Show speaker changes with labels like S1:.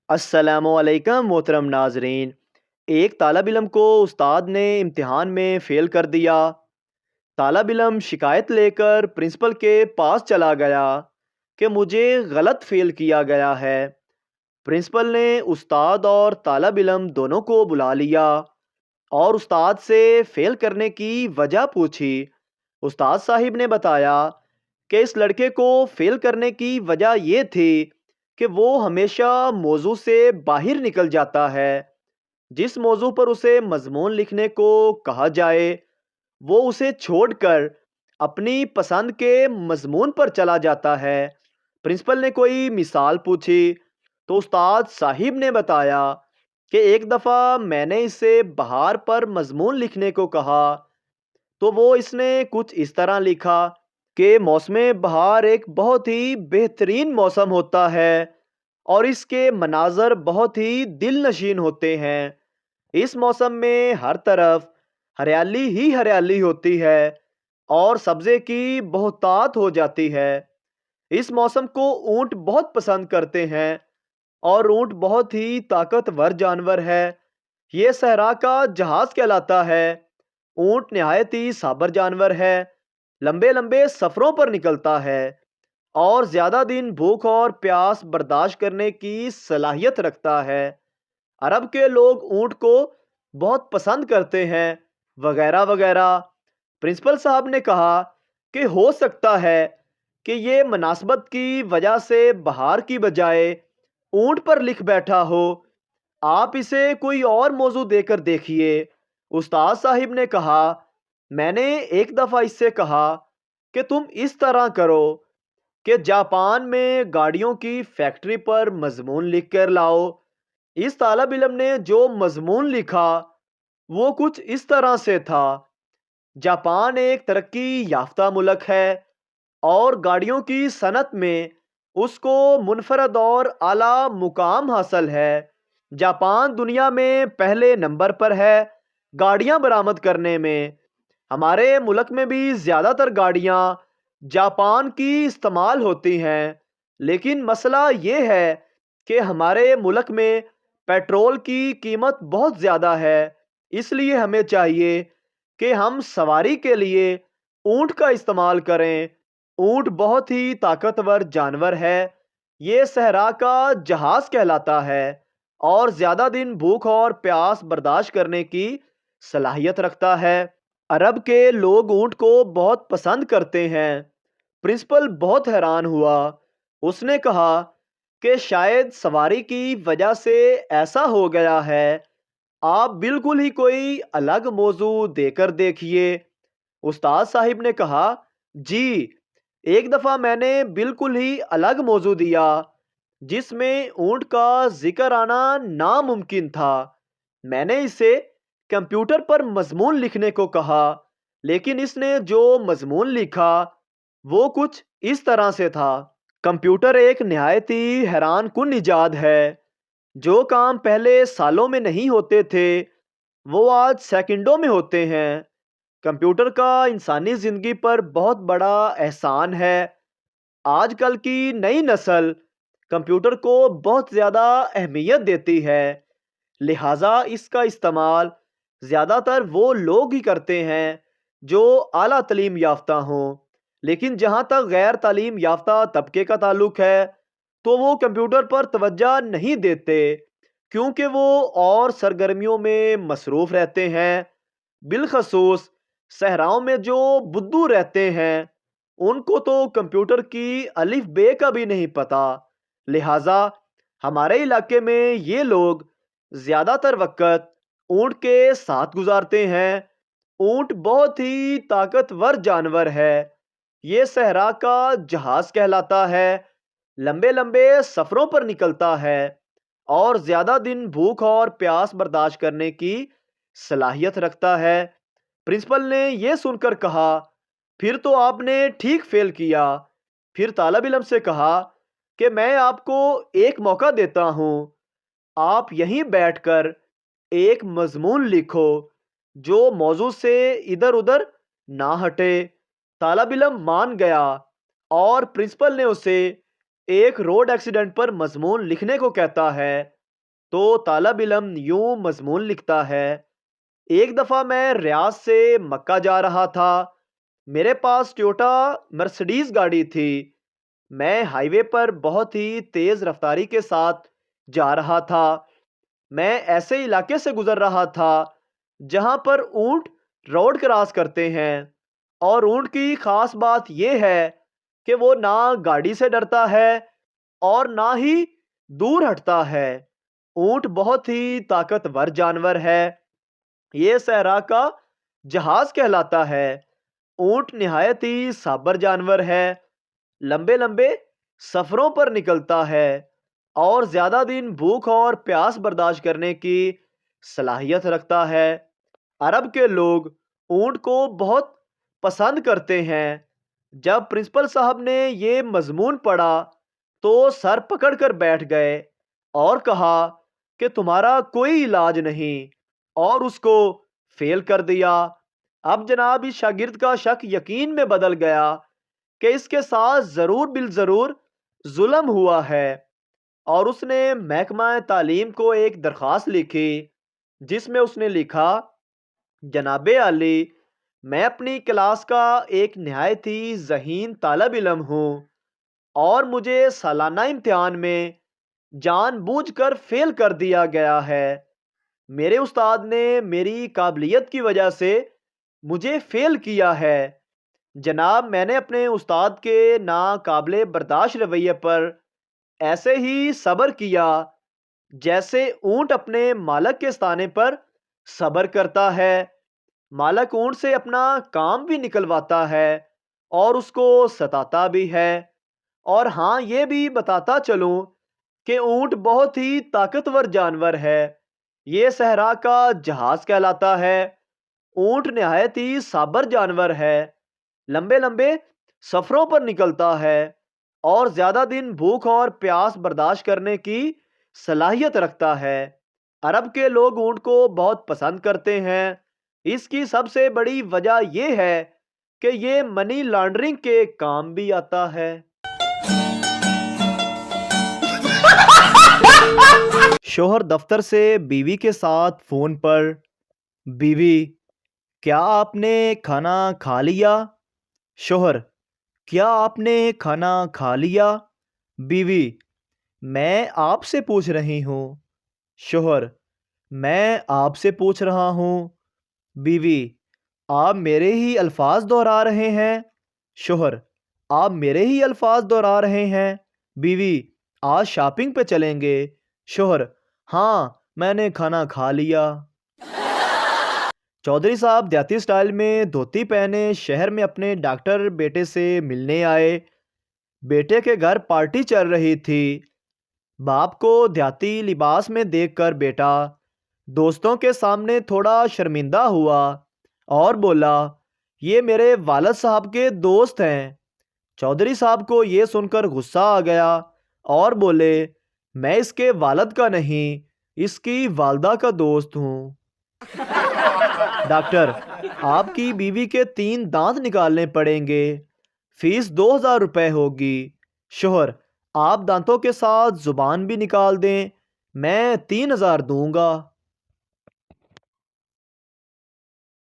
S1: السلام علیکم محترم ناظرین۔ ایک طالب علم کو استاد نے امتحان میں فیل کر دیا۔ طالب علم شکایت لے کر پرنسپل کے پاس چلا گیا کہ مجھے غلط فیل کیا گیا ہے۔ پرنسپل نے استاد اور طالب علم دونوں کو بلا لیا اور استاد سے فیل کرنے کی وجہ پوچھی۔ استاد صاحب نے بتایا کہ اس لڑکے کو فیل کرنے کی وجہ یہ تھی کہ وہ ہمیشہ موضوع سے باہر نکل جاتا ہے۔ جس موضوع پر اسے مضمون لکھنے کو کہا جائے وہ اسے چھوڑ کر اپنی پسند کے مضمون پر چلا جاتا ہے۔ پرنسپل نے کوئی مثال پوچھی تو استاد صاحب نے بتایا کہ ایک دفعہ میں نے اس سے بہار پر مضمون لکھنے کو کہا تو وہ اس نے کچھ اس طرح لکھا کہ موسم بہار ایک بہت ہی بہترین موسم ہوتا ہے اور اس کے مناظر بہت ہی دل نشین ہوتے ہیں۔ اس موسم میں ہر طرف ہریالی ہی ہریالی ہوتی ہے اور سبزے کی بہتات ہو جاتی ہے۔ اس موسم کو اونٹ بہت پسند کرتے ہیں اور اونٹ بہت ہی طاقتور جانور ہے۔ یہ صحرا کا جہاز کہلاتا ہے۔ اونٹ نہایت ہی صابر جانور ہے، لمبے لمبے سفروں پر نکلتا ہے اور زیادہ دن بھوک اور پیاس برداشت کرنے کی صلاحیت رکھتا ہے۔ عرب کے لوگ اونٹ کو بہت پسند کرتے ہیں وغیرہ وغیرہ۔ پرنسپل صاحب نے کہا کہ ہو سکتا ہے کہ یہ مناسبت کی وجہ سے بہار کی بجائے اونٹ پر لکھ بیٹھا ہو، آپ اسے کوئی اور موضوع دے کر دیکھیے۔ استاد صاحب نے کہا میں نے ایک دفعہ اس سے کہا کہ تم اس طرح کرو کہ جاپان میں گاڑیوں کی فیکٹری پر مضمون لکھ کر لاؤ۔ اس طالب علم نے جو مضمون لکھا وہ کچھ اس طرح سے تھا: جاپان ایک ترقی یافتہ ملک ہے اور گاڑیوں کی صنعت میں اس کو منفرد اور اعلیٰ مقام حاصل ہے۔ جاپان دنیا میں پہلے نمبر پر ہے گاڑیاں برآمد کرنے میں۔ ہمارے ملک میں بھی زیادہ تر گاڑیاں جاپان کی استعمال ہوتی ہیں، لیکن مسئلہ یہ ہے کہ ہمارے ملک میں پیٹرول کی قیمت بہت زیادہ ہے، اس لیے ہمیں چاہیے کہ ہم سواری کے لیے اونٹ کا استعمال کریں۔ اونٹ بہت ہی طاقتور جانور ہے، یہ صحرا کا جہاز کہلاتا ہے اور زیادہ دن بھوک اور پیاس برداشت کرنے کی صلاحیت رکھتا ہے۔ عرب کے لوگ اونٹ کو بہت پسند کرتے ہیں۔ پرنسپل بہت حیران ہوا۔ اس نے کہا کہ شاید سواری کی وجہ سے ایسا ہو گیا ہے، آپ بالکل ہی کوئی الگ موضوع دے کر دیکھیے۔ استاد صاحب نے کہا جی، ایک دفعہ میں نے بالکل ہی الگ موضوع دیا جس میں اونٹ کا ذکر آنا ناممکن تھا۔ میں نے اسے کمپیوٹر پر مضمون لکھنے کو کہا، لیکن اس نے جو مضمون لکھا وہ کچھ اس طرح سے تھا: کمپیوٹر ایک نہایت ہی حیران کن ایجاد ہے۔ جو کام پہلے سالوں میں نہیں ہوتے تھے وہ آج سیکنڈوں میں ہوتے ہیں۔ کمپیوٹر کا انسانی زندگی پر بہت بڑا احسان ہے۔ آج کل کی نئی نسل کمپیوٹر کو بہت زیادہ اہمیت دیتی ہے، لہٰذا اس کا استعمال زیادہ تر وہ لوگ ہی کرتے ہیں جو اعلیٰ تعلیم یافتہ ہوں، لیکن جہاں تک غیر تعلیم یافتہ طبقے کا تعلق ہے تو وہ کمپیوٹر پر توجہ نہیں دیتے کیونکہ وہ اور سرگرمیوں میں مصروف رہتے ہیں۔ بالخصوص صحراؤں میں جو بدو رہتے ہیں ان کو تو کمپیوٹر کی الف بے کا بھی نہیں پتہ، لہٰذا ہمارے علاقے میں یہ لوگ زیادہ تر وقت اونٹ کے ساتھ گزارتے ہیں۔ اونٹ بہت ہی طاقتور جانور ہے، یہ صحرا کا جہاز کہلاتا ہے، لمبے لمبے سفروں پر نکلتا ہے اور زیادہ دن بھوک اور پیاس برداشت کرنے کی صلاحیت رکھتا ہے۔ پرنسپل نے یہ سن کر کہا پھر تو آپ نے ٹھیک فیل کیا۔ پھر طالب علم سے کہا کہ میں آپ کو ایک موقع دیتا ہوں، آپ یہیں بیٹھ کر ایک مضمون لکھو جو موضوع سے ادھر ادھر نہ ہٹے۔ طالب علم مان گیا اور پرنسپل نے اسے ایک روڈ ایکسیڈنٹ پر مضمون لکھنے کو کہتا ہے۔ تو طالب علم یوں مضمون لکھتا ہے: ایک دفعہ میں ریاض سے مکہ جا رہا تھا۔ میرے پاس ٹویوٹا مرسڈیز گاڑی تھی۔ میں ہائی وے پر بہت ہی تیز رفتاری کے ساتھ جا رہا تھا۔ میں ایسے علاقے سے گزر رہا تھا جہاں پر اونٹ روڈ کراس کرتے ہیں، اور اونٹ کی خاص بات یہ ہے کہ وہ نہ گاڑی سے ڈرتا ہے اور نہ ہی دور ہٹتا ہے۔ اونٹ بہت ہی طاقتور جانور ہے۔ یہ صحرا کا جہاز کہلاتا ہے۔ اونٹ نہایت ہی صابر جانور ہے، لمبے لمبے سفروں پر نکلتا ہے اور زیادہ دن بھوک اور پیاس برداشت کرنے کی صلاحیت رکھتا ہے۔ عرب کے لوگ اونٹ کو بہت پسند کرتے ہیں۔ جب پرنسپل صاحب نے یہ مضمون پڑھا تو سر پکڑ کر بیٹھ گئے اور کہا کہ تمہارا کوئی علاج نہیں، اور اس کو فیل کر دیا۔ اب جناب اس شاگرد کا شک یقین میں بدل گیا کہ اس کے ساتھ ضرور بالضرور ظلم ہوا ہے، اور اس نے محکمہ تعلیم کو ایک درخواست لکھی جس میں اس نے لکھا: جناب عالی، میں اپنی کلاس کا ایک نہایت ہی ذہین طالب علم ہوں، اور مجھے سالانہ امتحان میں جان بوجھ کر فیل کر دیا گیا ہے۔ میرے استاد نے میری قابلیت کی وجہ سے مجھے فیل کیا ہے۔ جناب، میں نے اپنے استاد کے ناقابل برداشت رویے پر ایسے ہی صبر کیا جیسے اونٹ اپنے مالک کے استانے پر صبر کرتا ہے۔ مالک اونٹ سے اپنا کام بھی نکلواتا ہے اور اس کو ستاتا بھی ہے۔ اور ہاں، یہ بھی بتاتا چلوں کہ اونٹ بہت ہی طاقتور جانور ہے۔ یہ صحرا کا جہاز کہلاتا ہے۔ اونٹ نہایت ہی صابر جانور ہے، لمبے لمبے سفروں پر نکلتا ہے اور زیادہ دن بھوک اور پیاس برداشت کرنے کی صلاحیت رکھتا ہے۔ عرب کے لوگ اونٹ کو بہت پسند کرتے ہیں۔ اس کی سب سے بڑی وجہ یہ ہے کہ یہ منی لانڈرنگ کے کام بھی آتا ہے۔ شوہر دفتر سے بیوی کے ساتھ فون پر: بیوی، کیا آپ نے کھانا کھا لیا؟ شوہر: کیا آپ نے کھانا کھا لیا؟ بیوی: میں آپ سے پوچھ رہی ہوں۔ شوہر: میں آپ سے پوچھ رہا ہوں۔ بیوی: آپ میرے ہی الفاظ دہرا رہے ہیں۔ شوہر: آپ میرے ہی الفاظ دہرا رہے ہیں۔ بیوی: آج شاپنگ پہ چلیں گے۔ شوہر: ہاں، میں نے کھانا کھا لیا۔ چودھری صاحب دیہاتی سٹائل میں دھوتی پہنے شہر میں اپنے ڈاکٹر بیٹے سے ملنے آئے۔ بیٹے کے گھر پارٹی چل رہی تھی۔ باپ کو دیہاتی لباس میں دیکھ کر بیٹا دوستوں کے سامنے تھوڑا شرمندہ ہوا اور بولا: یہ میرے والد صاحب کے دوست ہیں۔ چودھری صاحب کو یہ سن کر غصہ آ گیا اور بولے: میں اس کے والد کا نہیں، اس کی والدہ کا دوست ہوں۔ ڈاکٹر: آپ کی بیوی کے 3 دانت نکالنے پڑیں گے، فیس 2000 روپے ہوگی۔ شوہر: آپ دانتوں کے ساتھ زبان بھی نکال دیں، میں 3000 دوں گا۔